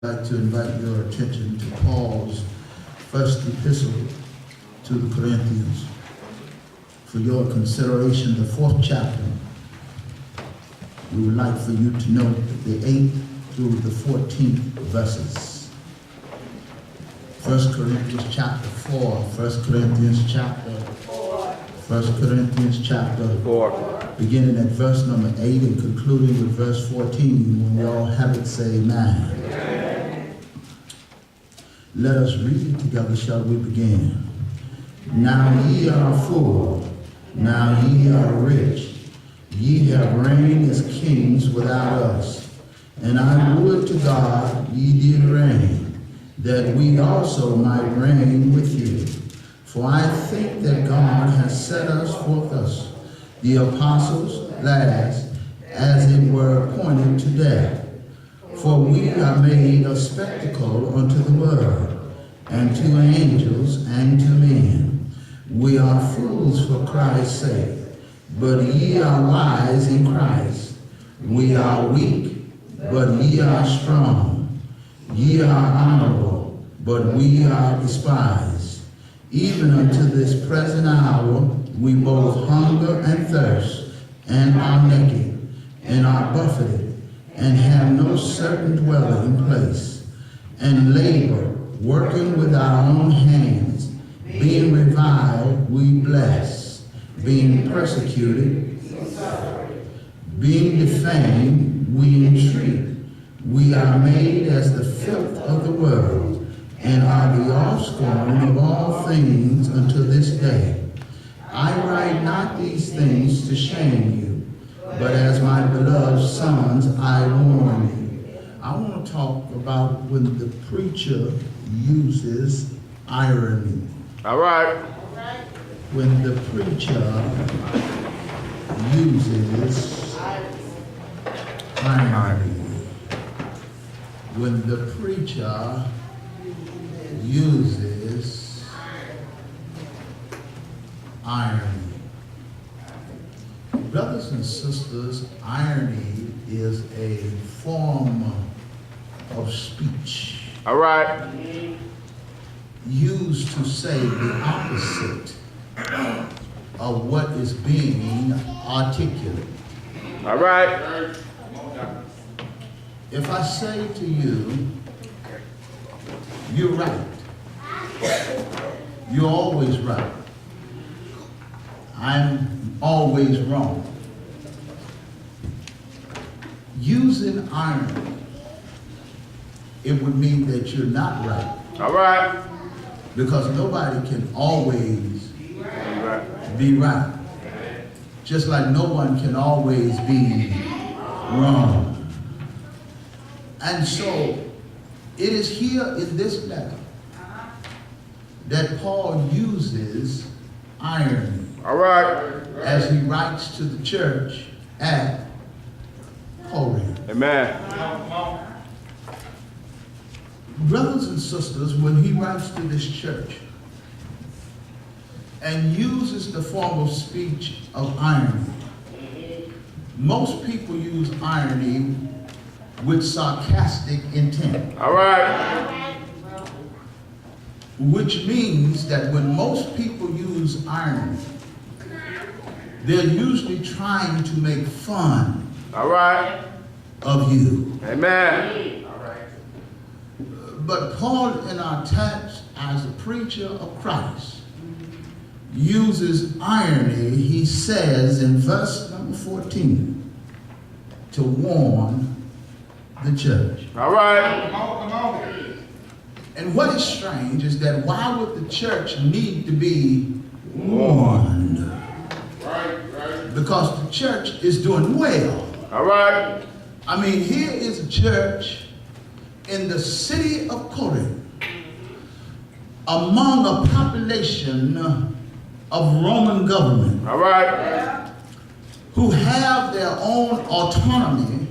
I'd like to invite your attention to Paul's first epistle to the Corinthians. For your consideration, the 4th chapter. We would like for you to note the 8th through the 14th verses. 1 Corinthians chapter 4, 1 Corinthians chapter 4, beginning at verse number 8 and concluding with verse 14. When we all have it, say amen. Let us read it together, shall we begin? Now ye are full, now ye are rich, ye have reigned as kings without us. And I would to God ye did reign, that we also might reign with you. For I think that God has set us forth thus, the apostles last, as it were appointed to death. For we are made a spectacle unto the world, and to angels, and to men. We are fools for Christ's sake, but ye are wise in Christ. We are weak, but ye are strong. Ye are honorable, but we are despised. Even unto this present hour we both hunger and thirst, and are naked, and are buffeted, and have no certain dwelling place, and labor, working with our own hands, being reviled, we bless, being persecuted, being defamed, we entreat. We are made as the filth of the world, and are the offscouring of all things unto this day. I write not these things to shame you, but as my beloved sons, I warn you. I want to talk about when the preacher uses irony. All right. When the preacher uses irony. When the preacher uses irony. Brothers and sisters, irony is a form of speech. All right. Used to say the opposite of what is being articulated. All right. If I say to you, you're right. You're always right. I'm always wrong. Using irony, it would mean that you're not right. All right. Because nobody can always be right. Just like no one can always be wrong. And so, it is here in this letter that Paul uses irony. All right. As he writes to the church at Corinth. Amen. Brothers and sisters, when he writes to this church and uses the form of speech of irony, most people use irony with sarcastic intent. All right. Which means that when most people use irony, they're usually trying to make fun All right. of you. Amen. But Paul, in our text, as a preacher of Christ, uses irony, he says in verse number 14, to warn the church. All right. And what is strange is that why would the church need to be warned? Because the church is doing well. All right. I mean, here is a church in the city of Corinth, among a population of Roman government. All right. Who have their own autonomy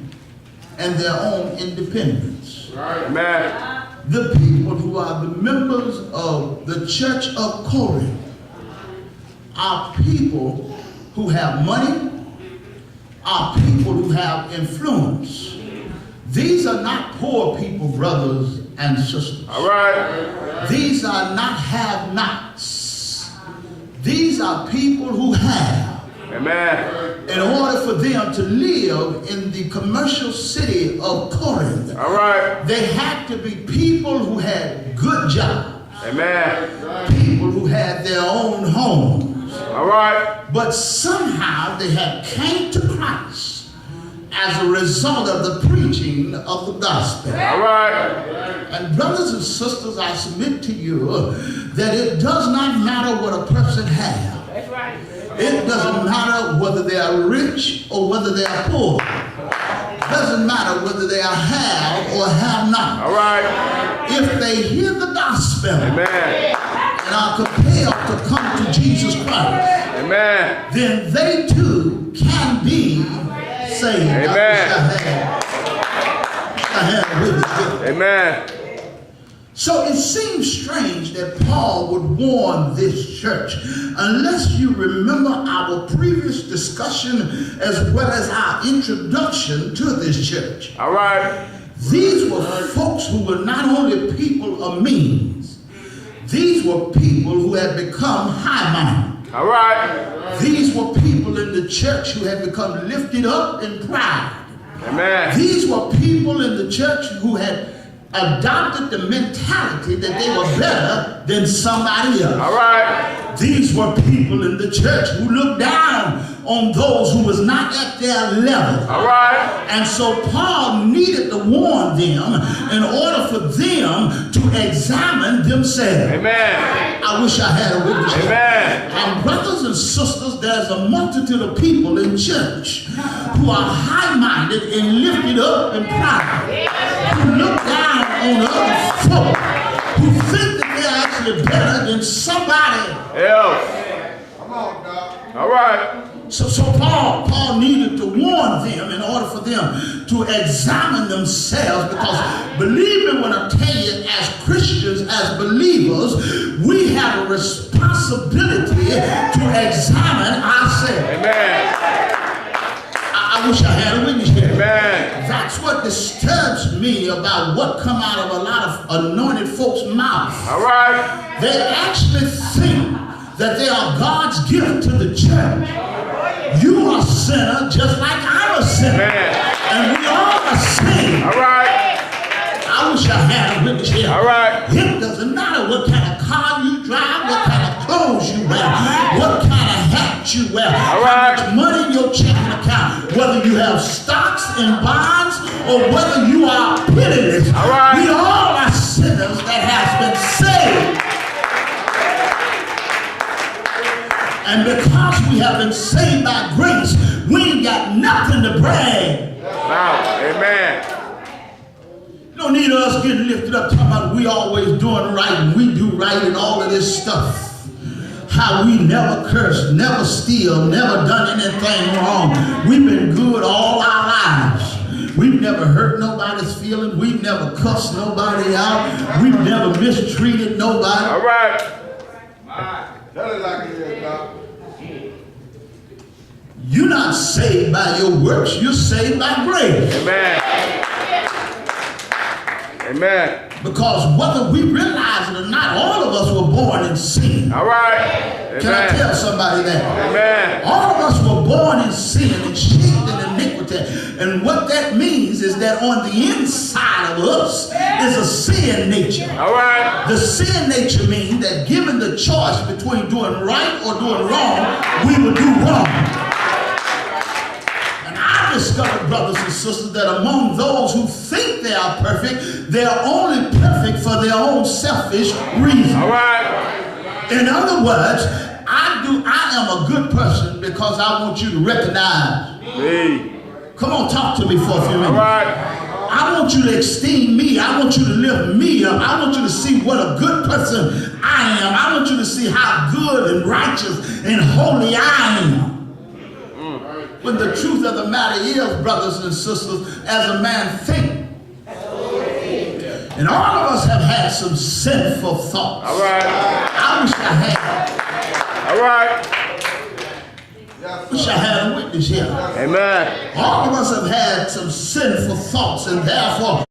and their own independence. Amen. The people who are the members of the church of Corinth are people who have money, are people who have influence. These are not poor people, brothers and sisters. All right. These are not have-nots. These are people who have. Amen. In order for them to live in the commercial city of Corinth, All right. they had to be people who had good jobs. Amen. People who had their own homes. All right. But somehow they had came to Christ as a result of the preaching of the gospel. All right. And brothers and sisters, I submit to you that it does not matter what a person has. That's right. It doesn't matter whether they are rich or whether they are poor. It doesn't matter whether they are have or have not. All right. If they hear the gospel Amen. and are compelled to come to Jesus Christ, Amen. then they too can be saved. Amen. I had a witness here. Amen. So it seems strange that Paul would warn this church, unless you remember our previous discussion as well as our introduction to this church. All right. These were folks who were not only people of means, these were people who had become high-minded. All right. These were people in the church who had become lifted up in pride. Amen. These were people in the church who had adopted the mentality that they were better than somebody else. All right. These were people in the church who looked down on those who was not at their level. All right. And so Paul needed to warn them in order for them to examine themselves. Amen. I wish I had a witness here. Amen. And brothers and sisters, there's a multitude of people in church who are high-minded and lifted up in pride, who look down on other folk, who think that they're actually better than somebody else. Come on, Doc. All right. So Paul needed to warn them in order for them to examine themselves, because believe me when I tell you, as Christians, as believers, we have a responsibility to examine ourselves. Amen. I wish I had a witness here. Amen. That's what disturbs me about what come out of a lot of anointed folks' mouths. All right. They actually think that they are God's gift to the church. You are a sinner just like I'm a sinner. Amen. And we all are sinners. All right. I wish I had a witness here. All right. It doesn't matter what kind of car you drive, what kind of clothes you wear, what kind of hat you wear, All how right. much money in your checking account, whether you have stocks and bonds or whether you are penniless. All right. We all are sinners that has been saved. And because we have been saved by grace, we ain't got nothing to brag. Now. Amen. No need of us getting lifted up talking about we always doing right and we do right and all of this stuff. How we never cursed, never steal, never done anything wrong. We've been good all our lives. We've never hurt nobody's feelings. We've never cussed nobody out. We've never mistreated nobody. All right. Tell it like it is, Doc. You're not saved by your works. You're saved by grace. Amen. Amen. Because whether we realize it or not, all of us were born in sin. All right. Can I Amen. tell somebody that? Amen. All of us were born in sin and shaped in iniquity. And what that means is that on the inside of us is a sin nature. All right. The sin nature means that given the choice between doing right or doing wrong, we will do wrong. And I discovered, brothers and sisters, that among those who think they are perfect, they are only perfect for their own selfish reasons. All right. In other words, I am a good person because I want you to recognize. Me. Come on, talk to me for a few All minutes. right. I want you to esteem me. I want you to lift me up. I want you to see what a good person I am. I want you to see how good and righteous and holy I am. When the truth of the matter is, brothers and sisters, as a man think. And all of us have had some sinful thoughts. All right. I wish I had. All right. Yes, But shall have a witness here. Amen. All of us have had some sinful thoughts, and therefore